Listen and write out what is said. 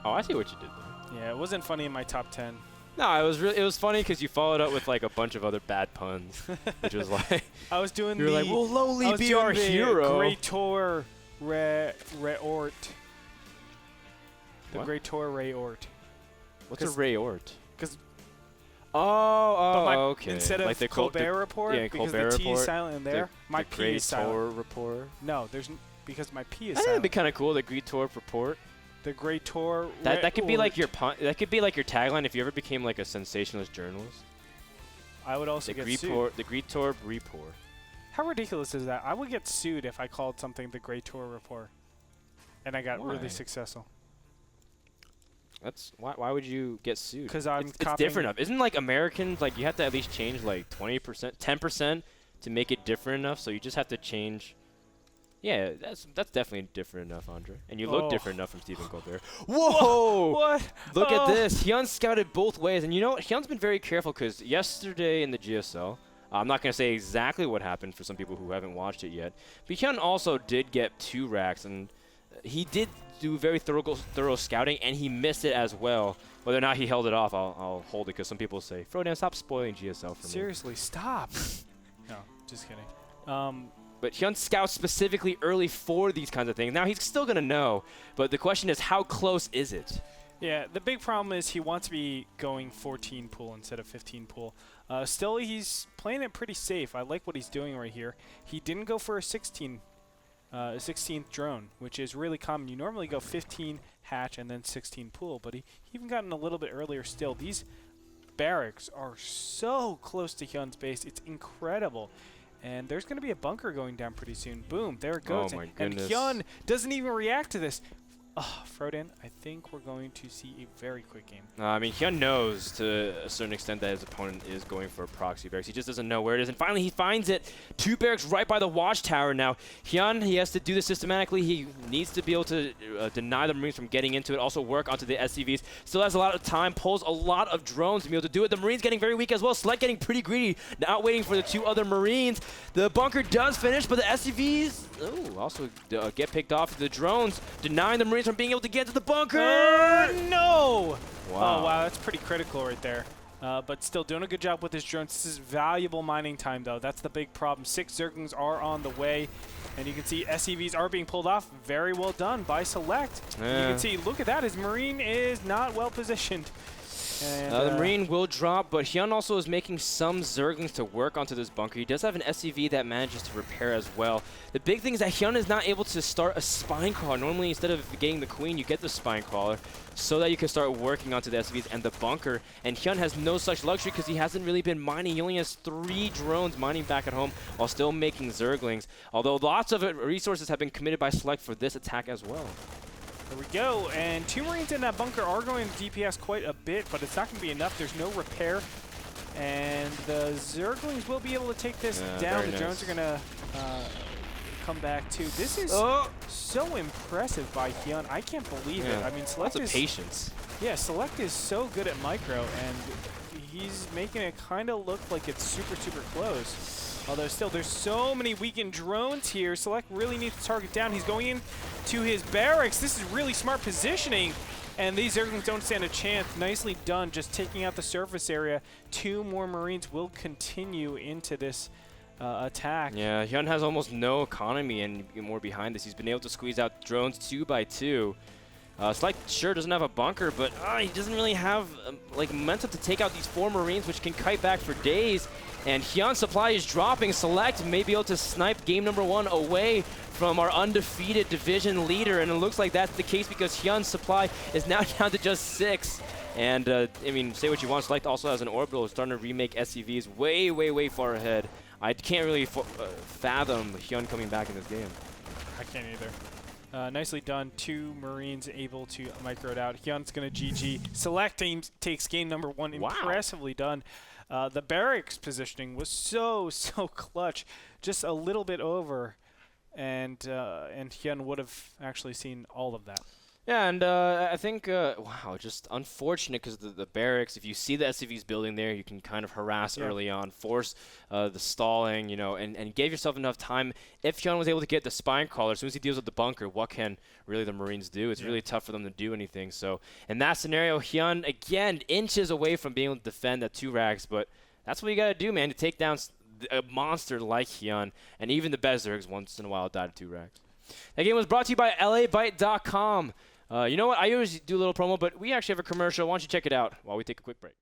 Oh, I see what you did there. Yeah, it wasn't funny in my top 10. No, it was funny because you followed up with like a bunch of other bad puns, which was like I was doing you're like, "Will Lowly be our hero?" Gretorp Reort. The What? Gretorp Reort. What's a Reort? Because okay. Instead of like the Colbert Report, yeah, because Colbert the T Report, is silent in there, my P is silent. Report. No, because my P is I think silent. that'd be kind of cool. The Gretorp Report. The Gretorp. That could be like your that could be like your tagline if you ever became like a sensationalist journalist. I would also get sued. The Gretorp Report. How ridiculous is that? I would get sued if I called something the Gretorp Report, and I got really successful. That's why would you get sued? Because it's different enough. Isn't like Americans like you have to at least change like 20%, 10% to make it different enough? So you just have to change. Yeah, that's definitely different enough, Andre. And you look different enough from Stephen Colbert. Whoa! What? Look at this. Hyun scouted both ways. And you know what? Hyun's been very careful because yesterday in the GSL, I'm not going to say exactly what happened for some people who haven't watched it yet, but Hyun also did get 2 racks, and he did do very thorough scouting, and he missed it as well. Whether or not he held it off, I'll hold it because some people say, Frodan, stop spoiling GSL for me. Seriously, stop. No, just kidding. But Hyun scouts specifically early for these kinds of things. Now, he's still going to know, but the question is, how close is it? Yeah, the big problem is he wants to be going 14 pool instead of 15 pool. Still, he's playing it pretty safe. I like what he's doing right here. He didn't go for a 16th drone, which is really common. You normally go 15 hatch and then 16 pool, but he even gotten a little bit earlier still. These barracks are so close to Hyun's base. It's incredible. And there's going to be a bunker going down pretty soon. Boom, there it goes. Oh my goodness. And Hyun doesn't even react to this. Oh, Frodan, I think we're going to see a very quick game. I mean, Hyun knows to a certain extent that his opponent is going for a proxy barracks. He just doesn't know where it is. And finally, he finds it. 2 barracks right by the watchtower now. Hyun, he has to do this systematically. He needs to be able to deny the Marines from getting into it, also work onto the SCVs. Still has a lot of time, pulls a lot of drones to be able to do it. The Marines getting very weak as well. Select getting pretty greedy, not waiting for the 2 other Marines. The bunker does finish, but the SCVs also get picked off. The drones denying the Marines from being able to get to the bunker. No! Wow. Oh, wow, that's pretty critical right there. But still doing a good job with his drones. This is valuable mining time, though. That's the big problem. 6 Zerglings are on the way. And you can see SCVs are being pulled off. Very well done by Select. Yeah. You can see, look at that. His Marine is not well positioned. And, the Marine will drop, but Hyun also is making some Zerglings to work onto this bunker. He does have an SCV that manages to repair as well. The big thing is that Hyun is not able to start a Spine Crawler. Normally, instead of getting the Queen, you get the Spine Crawler so that you can start working onto the SCVs and the bunker. And Hyun has no such luxury because he hasn't really been mining. He only has 3 drones mining back at home while still making Zerglings. Although lots of resources have been committed by Select for this attack as well. There we go, and 2 Marines in that bunker are going to DPS quite a bit, but it's not going to be enough. There's no repair, and the Zerglings will be able to take this down. The drones are going to come back too. This is so impressive by Hyun. I can't believe it. I mean, Select is patience. Yeah, Select is so good at micro, and he's making it kind of look like it's super, super close. Although still, there's so many weakened drones here. Select really needs to target down. He's going in to his barracks. This is really smart positioning. And these Zerglings don't stand a chance. Nicely done, just taking out the surface area. 2 more Marines will continue into this attack. Yeah, Hyun has almost no economy, and more behind this. He's been able to squeeze out drones 2 by 2. Select sure doesn't have a bunker, but he doesn't really have like momentum to take out these 4 Marines, which can kite back for days. And Hyun's supply is dropping. Select may be able to snipe game number 1 away from our undefeated division leader, and it looks like that's the case because Hyun's supply is now down to just 6. And I mean, say what you want, Select also has an orbital starting to remake SCVs way, way, way far ahead. I can't really fathom Hyun coming back in this game. I can't either. Nicely done. 2 Marines able to micro it out. Hyun's going to GG. Select team takes game number 1. Wow. Impressively done. The barracks positioning was so clutch. Just a little bit over, and Hyun would have actually seen all of that. Yeah, and I think, wow, just unfortunate because the barracks, if you see the SCVs building there, you can kind of harass early on, force the stalling, you know, and give yourself enough time. If Hyun was able to get the spine crawler, as soon as he deals with the bunker, what can really the Marines do? It's really tough for them to do anything. So in that scenario, Hyun, again, inches away from being able to defend at 2 racks, but that's what you got to do, man, to take down a monster like Hyun, and even the Bezergs once in a while died at 2 racks. That game was brought to you by LABite.com. You know what? I always do a little promo, but we actually have a commercial. Why don't you check it out while we take a quick break?